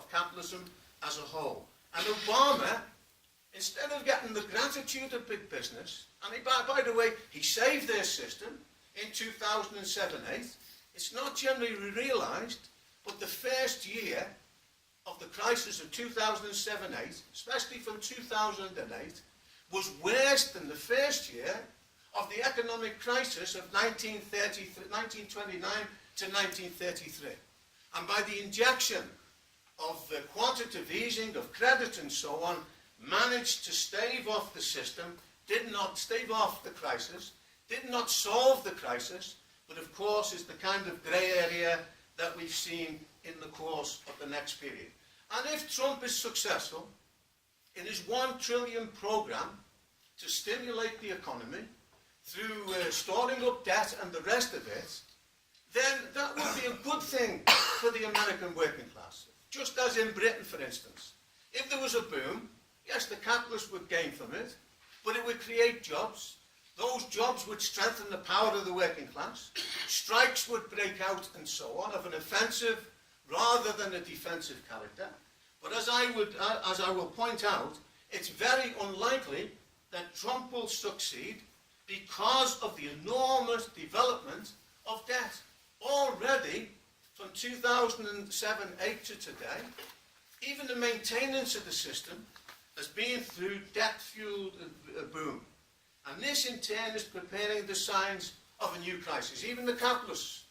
of capitalism as a whole. And Obama, instead of getting the gratitude of big business, and by the way, he saved their system in 2007-8, it's not generally realised, but the first year of the crisis of 2007-8, especially from 2008, was worse than the first year of the economic crisis of 1929 to 1933. And by the injection of quantitative easing, of credit and so on, managed to stave off the system, did not stave off the crisis, did not solve the crisis, but of course is the kind of grey area that we've seen in the course of the next period. And if Trump is successful in his $1 trillion program to stimulate the economy through storing up debt and the rest of it, then that would be a good thing for the American working class. Just as in Britain, for instance. If there was a boom, yes, the capitalists would gain from it, but it would create jobs. Those jobs would strengthen the power of the working class. Strikes would break out and so on, of an offensive rather than a defensive character. But as I will point out, it's very unlikely that Trump will succeed because of the enormous development of debt. Already, from 2007-8 to today, even the maintenance of the system has been through debt-fueled boom. And this, in turn, is preparing the signs of a new crisis. Even the capitalists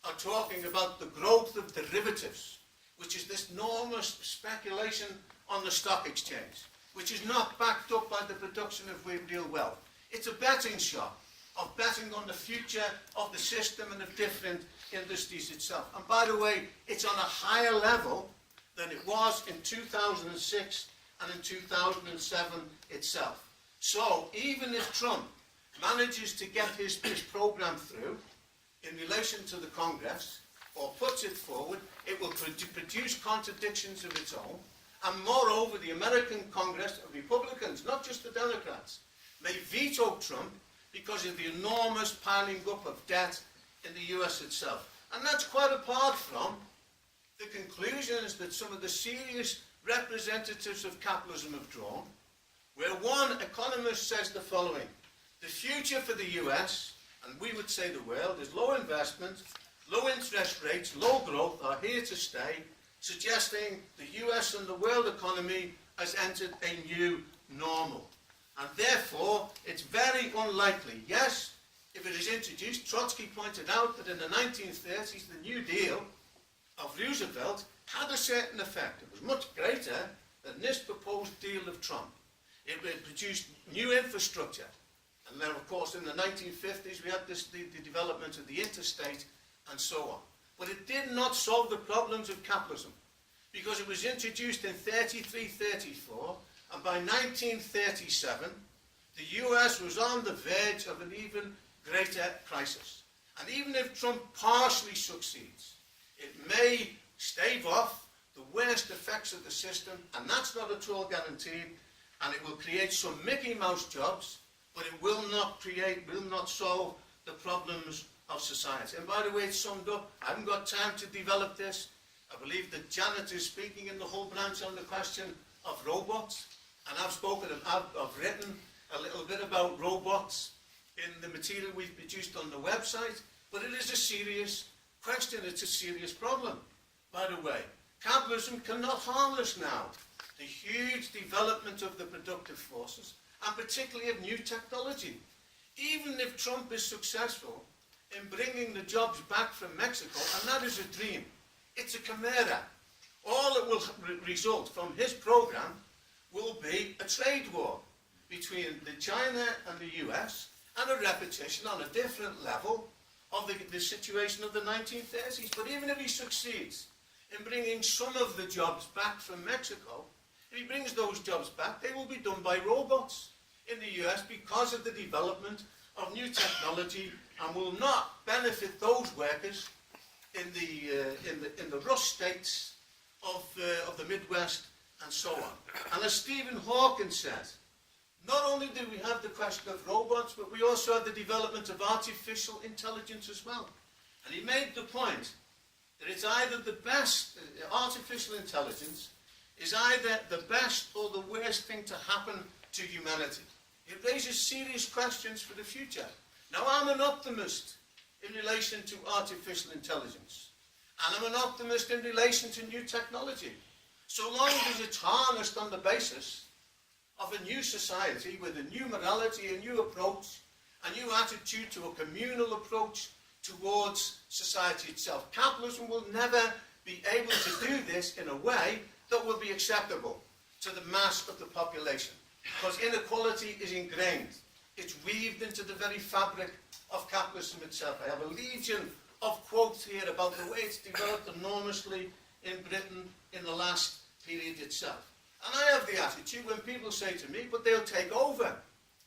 are talking about the growth of derivatives, which is this enormous speculation on the stock exchange, which is not backed up by the production of real wealth. It's a betting shop of betting on the future of the system and of different industries itself. And by the way, it's on a higher level than it was in 2006 and in 2007 itself. So even if Trump manages to get his program through in relation to the Congress, or puts it forward, it will produce contradictions of its own. And moreover, the American Congress of Republicans, not just the Democrats, may veto Trump because of the enormous piling up of debt in the US itself. And that's quite apart from the conclusions that some of the serious representatives of capitalism have drawn, where one economist says the following: the future for the US, and we would say the world, is low investment, low interest rates, low growth are here to stay, suggesting the US and the world economy has entered a new normal. And therefore, it's very unlikely. Yes, if it is introduced, Trotsky pointed out that in the 1930s, the New Deal of Roosevelt had a certain effect. It was much greater than this proposed deal of Trump. It produced new infrastructure. And then, of course, in the 1950s, we had the development of the interstate and so on. But it did not solve the problems of capitalism, because it was introduced in 33-34, and by 1937, the US was on the verge of an even greater crisis. And even if Trump partially succeeds, it may stave off the worst effects of the system, and that's not at all guaranteed, and it will create some Mickey Mouse jobs, but it will not solve the problems of society. And by the way, it's summed up. I haven't got time to develop this. I believe that Janet is speaking in the whole branch on the question of robots, and I've written a little bit about robots in the material we've produced on the website, but it is a serious question. It's a serious problem. By the way, capitalism cannot harness now the huge development of the productive forces, and particularly of new technology. Even if Trump is successful in bringing the jobs back from Mexico, and that is a dream, it's a chimera. All that will result from his program will be a trade war between China and the US, and a repetition on a different level of the situation of the 1930s. But even if he succeeds in bringing some of the jobs back from Mexico, if he brings those jobs back, they will be done by robots in the US because of the development of new technology, and will not benefit those workers in the rust states of the Midwest and so on. And as Stephen Hawking said, not only do we have the question of robots, but we also have the development of artificial intelligence as well. And he made the point that it's either the best, artificial intelligence is either the best or the worst thing to happen to humanity. It raises serious questions for the future. Now, I'm an optimist in relation to artificial intelligence, and I'm an optimist in relation to new technology. So long as it's harnessed on the basis of a new society with a new morality, a new approach, a new attitude to a communal approach towards society itself. Capitalism will never be able to do this in a way that will be acceptable to the mass of the population, because inequality is ingrained. It's weaved into the very fabric of capitalism itself. I have a legion of quotes here about the way it's developed enormously in Britain in the last period itself. And I have the attitude when people say to me, but they'll take over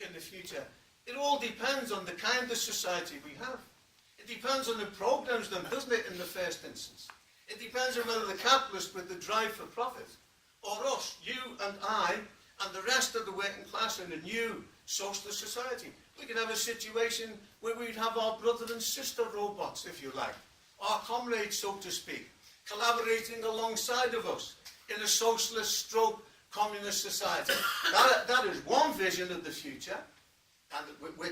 in the future. It all depends on the kind of society we have. It depends on the programs then, doesn't it, in the first instance? It depends on whether the capitalist with the drive for profit, or us, you and I, and the rest of the working class in a new socialist society. We could have a situation where we'd have our brother and sister robots, if you like, our comrades, so to speak, collaborating alongside of us in a socialist stroke communist society. That is one vision of the future, and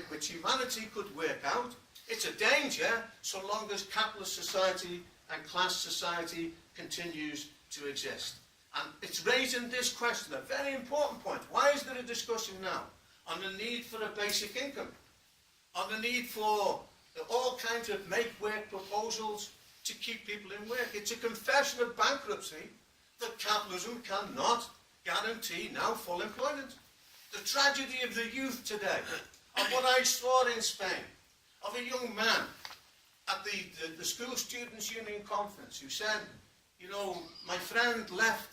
which humanity could work out. It's a danger so long as capitalist society and class society continues to exist. And it's raising this question, a very important point. Why is there a discussion now on the need for a basic income, on the need for all kinds of make-work proposals to keep people in work? It's a confession of bankruptcy that capitalism cannot guarantee now full employment. The tragedy of the youth today, of what I saw in Spain, of a young man at the School Students' Union conference who said, you know, my friend left